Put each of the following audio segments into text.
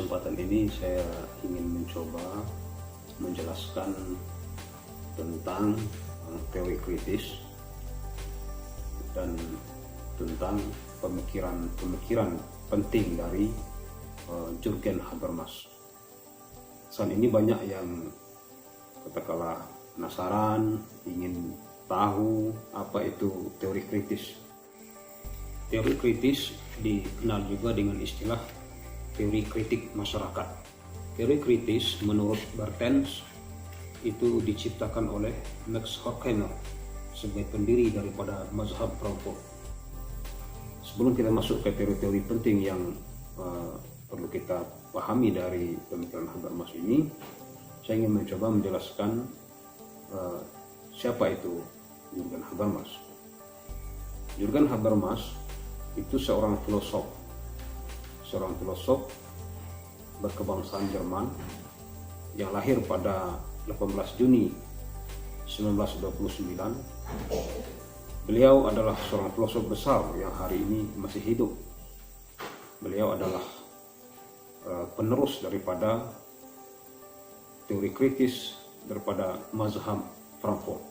kesempatan ini saya ingin mencoba menjelaskan tentang teori kritis dan tentang pemikiran penting dari Jürgen Habermas. Saat ini banyak yang katakanlah penasaran, ingin tahu apa itu teori kritis. Teori kritis dikenal juga dengan istilah teori kritik masyarakat. Teori kritis menurut Bertens itu diciptakan oleh Max Horkheimer sebagai pendiri daripada mazhab Frankfurt. Sebelum kita masuk ke teori-teori penting yang perlu kita pahami dari pemikiran Habermas ini, saya ingin mencoba menjelaskan siapa itu Jürgen Habermas. Jürgen Habermas itu seorang filosof berkebangsaan Jerman yang lahir pada 18 Juni 1929. Beliau adalah seorang filosof besar yang hari ini masih hidup. Beliau adalah penerus daripada teori kritis daripada mazhab Frankfurt.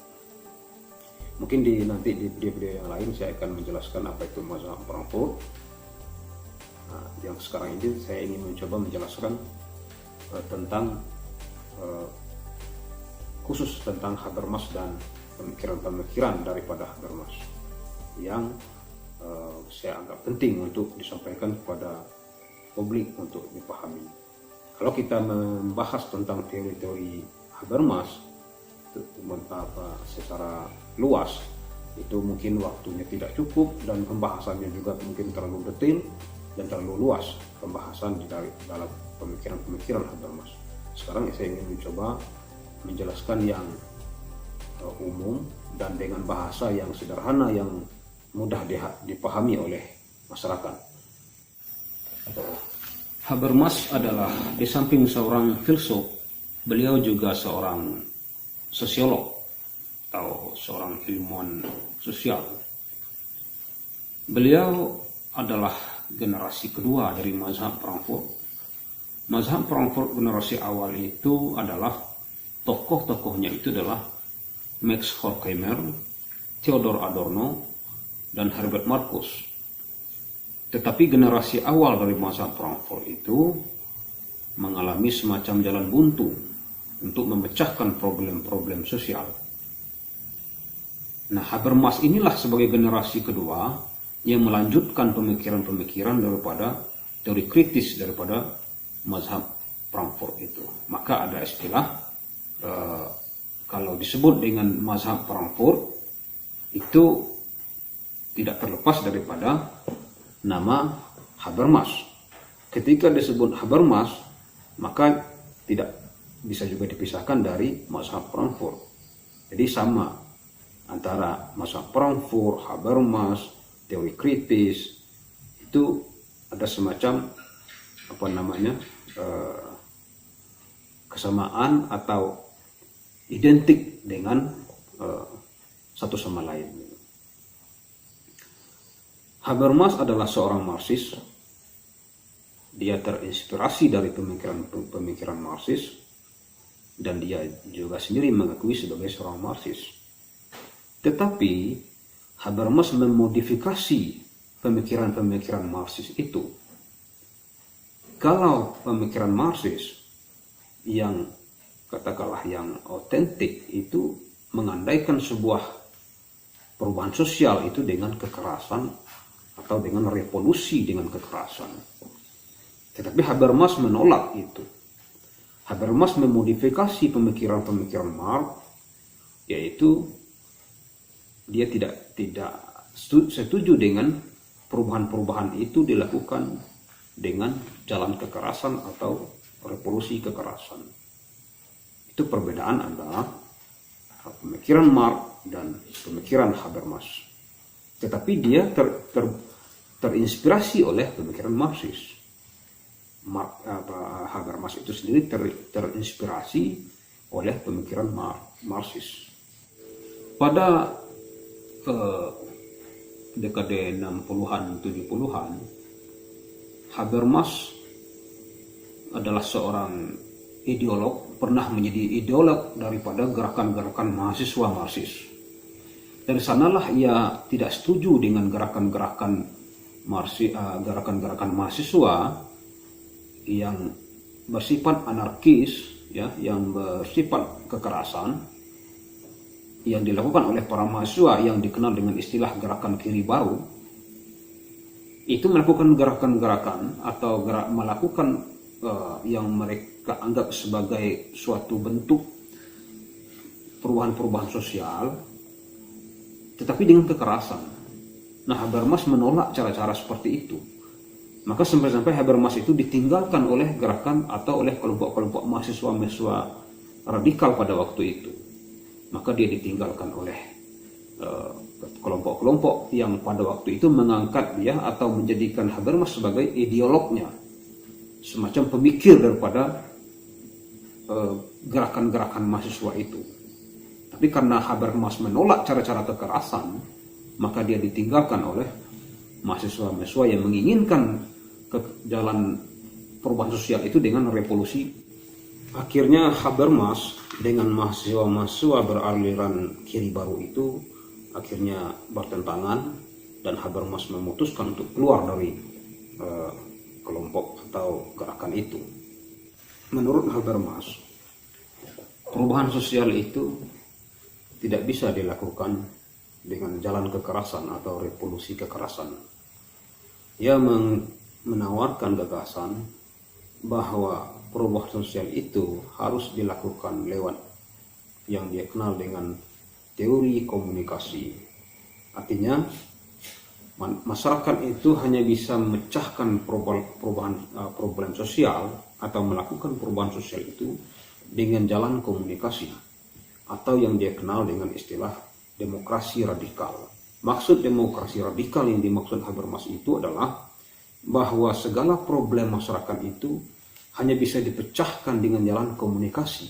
Mungkin nanti di video yang lain saya akan menjelaskan apa itu mazhab Frankfurt. Yang sekarang ini saya ingin mencoba menjelaskan tentang khusus tentang Habermas dan pemikiran-pemikiran daripada Habermas yang saya anggap penting untuk disampaikan kepada publik untuk dipahami. Kalau kita membahas tentang teori-teori Habermas secara luas, itu mungkin waktunya tidak cukup dan pembahasannya juga mungkin terlalu detail dan terlalu luas pembahasan di dalam pemikiran-pemikiran Habermas. Sekarang saya ingin mencoba menjelaskan yang umum dan dengan bahasa yang sederhana yang mudah dipahami oleh masyarakat. Habermas adalah di samping seorang filsuf, beliau juga seorang sosiolog atau seorang ilmuwan sosial. Beliau adalah generasi kedua dari mazhab Frankfurt. Mazhab Frankfurt generasi awal itu adalah tokoh-tokohnya itu adalah Max Horkheimer, Theodor Adorno, dan Herbert Marcuse. Tetapi generasi awal dari mazhab Frankfurt itu mengalami semacam jalan buntu untuk memecahkan problem-problem sosial. Nah, Habermas inilah sebagai generasi kedua yang melanjutkan pemikiran-pemikiran daripada teori kritis daripada mazhab Frankfurt itu. Maka ada istilah kalau disebut dengan mazhab Frankfurt itu tidak terlepas daripada nama Habermas. Ketika disebut Habermas, maka tidak bisa juga dipisahkan dari mazhab Frankfurt. Jadi sama antara mazhab Frankfurt, Habermas, teori kritis itu ada semacam kesamaan atau identik dengan satu sama lain. Habermas adalah seorang Marxis. Dia terinspirasi dari pemikiran Marxis dan dia juga sendiri mengakui sebagai seorang Marxis. Tetapi Habermas memodifikasi pemikiran-pemikiran Marxis itu. Kalau pemikiran Marxis yang katakanlah yang otentik itu mengandaikan sebuah perubahan sosial itu dengan kekerasan atau dengan revolusi dengan kekerasan. Tetapi Habermas menolak itu. Habermas memodifikasi pemikiran-pemikiran Marx, yaitu dia tidak setuju dengan perubahan-perubahan itu dilakukan dengan jalan kekerasan atau revolusi kekerasan. Itu perbedaan antara pemikiran Marx dan pemikiran Habermas. Tetapi dia terinspirasi oleh pemikiran Marxis. Habermas itu sendiri terinspirasi oleh pemikiran Marxis. Pada dekade 60-an, 70-an, Habermas adalah seorang ideolog, pernah menjadi ideolog daripada gerakan-gerakan mahasiswa Marxis. Dari sanalah ia tidak setuju dengan gerakan-gerakan mahasiswa yang bersifat anarkis, ya, yang bersifat kekerasan, yang dilakukan oleh para mahasiswa yang dikenal dengan istilah gerakan kiri baru. Itu melakukan gerakan-gerakan atau melakukan yang mereka anggap sebagai suatu bentuk perubahan-perubahan sosial, tetapi dengan kekerasan. Nah, Habermas menolak cara-cara seperti itu. Maka sampai-sampai Habermas itu ditinggalkan oleh gerakan atau oleh kelompok-kelompok mahasiswa-mahasiswa radikal pada waktu itu. Maka dia ditinggalkan oleh kelompok-kelompok yang pada waktu itu mengangkat dia atau menjadikan Habermas sebagai ideolognya, semacam pemikir daripada gerakan-gerakan mahasiswa itu. Tapi karena Habermas menolak cara-cara kekerasan, maka dia ditinggalkan oleh mahasiswa-mahasiswa yang menginginkan ke jalan perubahan sosial itu dengan revolusi. Akhirnya Habermas dengan mahasiswa-mahasiswa beraliran kiri baru itu akhirnya bertentangan, dan Habermas memutuskan untuk keluar dari kelompok atau gerakan itu. Menurut Habermas, perubahan sosial itu tidak bisa dilakukan dengan jalan kekerasan atau revolusi kekerasan. Ia menawarkan gagasan bahwa perubahan sosial itu harus dilakukan lewat yang dia kenal dengan teori komunikasi. Artinya masyarakat itu hanya bisa memecahkan problem sosial atau melakukan perubahan sosial itu dengan jalan komunikasi, atau yang dia kenal dengan istilah demokrasi radikal. Maksud demokrasi radikal yang dimaksud Habermas itu adalah bahwa segala problem masyarakat itu hanya bisa dipecahkan dengan jalan komunikasi,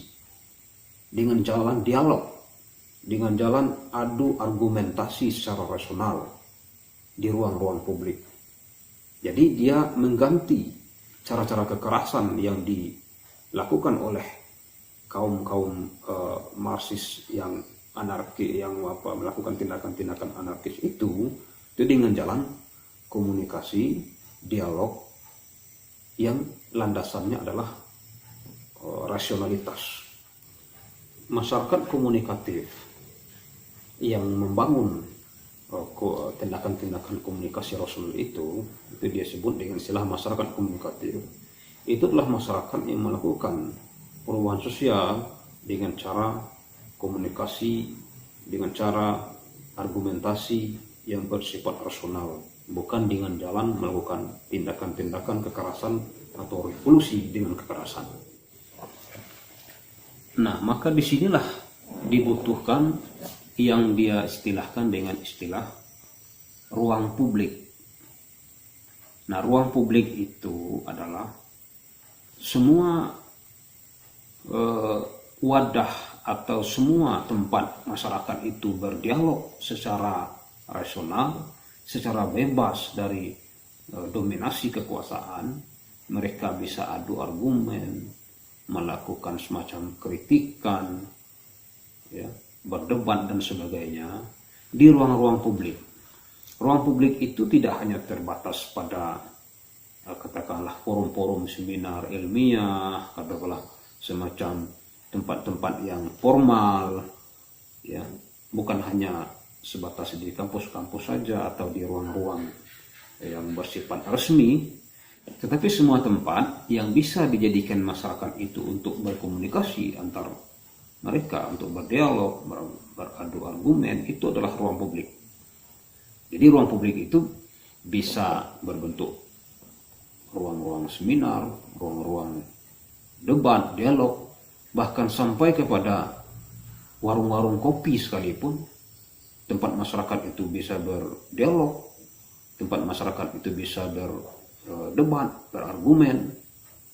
dengan jalan dialog, dengan jalan adu argumentasi secara rasional di ruang-ruang publik. Jadi dia mengganti cara-cara kekerasan yang dilakukan oleh kaum Marxis yang anarki, yang melakukan tindakan-tindakan anarkis itu dengan jalan komunikasi, dialog yang landasannya adalah rasionalitas. Masyarakat komunikatif yang membangun tindakan-tindakan komunikasi rasional itu dia sebut dengan istilah masyarakat komunikatif. Itu adalah masyarakat yang melakukan perubahan sosial dengan cara komunikasi, dengan cara argumentasi yang bersifat rasional, bukan dengan jalan melakukan tindakan-tindakan kekerasan atau revolusi dengan kekerasan. Nah, maka disinilah dibutuhkan yang dia istilahkan dengan istilah ruang publik. Nah, ruang publik itu adalah semua wadah atau semua tempat masyarakat itu berdialog secara rasional, secara bebas dari dominasi kekuasaan. Mereka bisa adu argumen, melakukan semacam kritikan, ya, berdebat dan sebagainya di ruang-ruang publik. Ruang publik itu tidak hanya terbatas pada katakanlah forum-forum seminar ilmiah, katakanlah semacam tempat-tempat yang formal, ya, bukan hanya sebatas di kampus-kampus saja atau di ruang-ruang yang bersifat resmi, tetapi semua tempat yang bisa dijadikan masyarakat itu untuk berkomunikasi antar mereka, untuk berdialog, beradu argumen, itu adalah ruang publik. Jadi ruang publik itu bisa berbentuk ruang-ruang seminar, ruang-ruang debat, dialog, bahkan sampai kepada warung-warung kopi sekalipun, tempat masyarakat itu bisa berdialog, tempat masyarakat itu bisa berdebat, berargumen,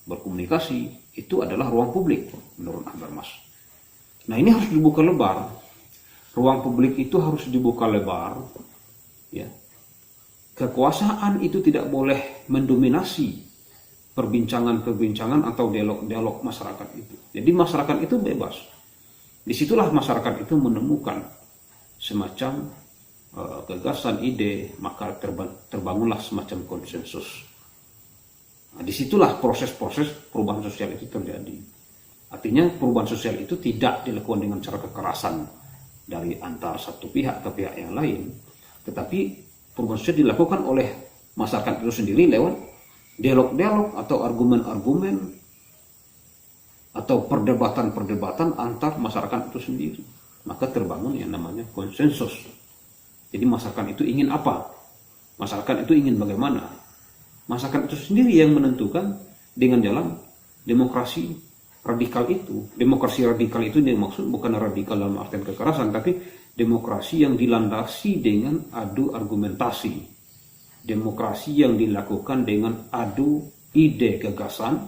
berkomunikasi, itu adalah ruang publik menurut Habermas. Nah, ini harus dibuka lebar. Ruang publik itu harus dibuka lebar, ya. Kekuasaan itu tidak boleh mendominasi perbincangan-perbincangan atau dialog-dialog masyarakat itu. Jadi masyarakat itu bebas. Disitulah masyarakat itu menemukan semacam gagasan, ide, maka terbangunlah semacam konsensus. Nah, disitulah proses-proses perubahan sosial itu terjadi. Artinya perubahan sosial itu tidak dilakukan dengan cara kekerasan dari antar satu pihak ke pihak yang lain, tetapi perubahan sosial dilakukan oleh masyarakat itu sendiri lewat dialog-dialog atau argumen-argumen atau perdebatan-perdebatan antar masyarakat itu sendiri. Maka terbangun yang namanya konsensus. Jadi masyarakat itu ingin apa? Masyarakat itu ingin bagaimana? Masyarakat itu sendiri yang menentukan dengan jalan demokrasi radikal itu. Demokrasi radikal itu dimaksud bukan radikal dalam artian kekerasan, tapi demokrasi yang dilandasi dengan adu argumentasi. Demokrasi yang dilakukan dengan adu ide gagasan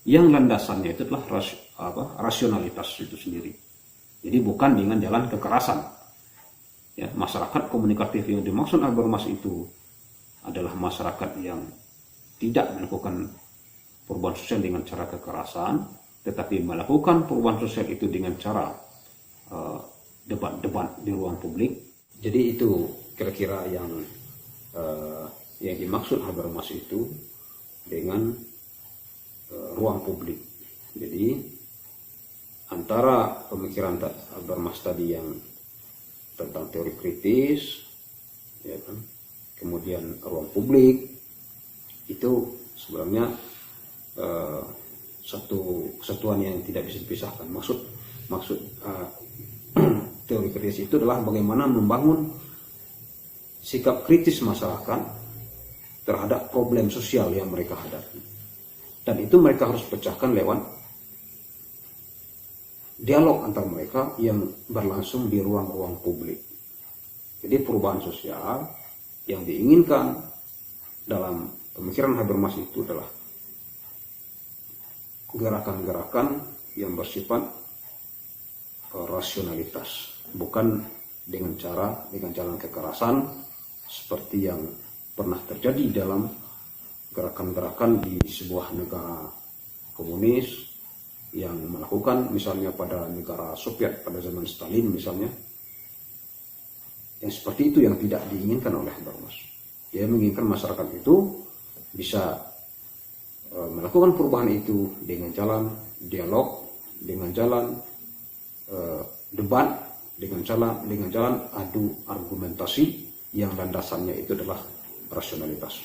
yang landasannya itu adalah rasionalitas itu sendiri. Jadi bukan dengan jalan kekerasan. Ya, masyarakat komunikatif yang dimaksud Habermas itu adalah masyarakat yang tidak melakukan perubahan sosial dengan cara kekerasan, tetapi melakukan perubahan sosial itu dengan cara debat-debat di ruang publik. Jadi itu kira-kira yang dimaksud Habermas itu dengan ruang publik. Jadi antara pemikiran Habermas tadi yang tentang teori kritis, ya kan, kemudian ruang publik, itu sebenarnya satu kesatuan yang tidak bisa dipisahkan. Maksud teori kritis itu adalah bagaimana membangun sikap kritis masyarakat terhadap problem sosial yang mereka hadapi. Dan itu mereka harus pecahkan lewat dialog antar mereka yang berlangsung di ruang-ruang publik. Jadi perubahan sosial yang diinginkan dalam pemikiran Habermas itu adalah gerakan-gerakan yang bersifat rasionalitas, bukan dengan jalan kekerasan seperti yang pernah terjadi dalam gerakan-gerakan di sebuah negara komunis yang melakukan, misalnya pada negara Soviet pada zaman Stalin misalnya, yang seperti itu yang tidak diinginkan oleh Habermas. Dia menginginkan masyarakat itu bisa melakukan perubahan itu dengan jalan dialog, dengan jalan debat, dengan jalan adu argumentasi yang landasannya itu adalah rasionalitas.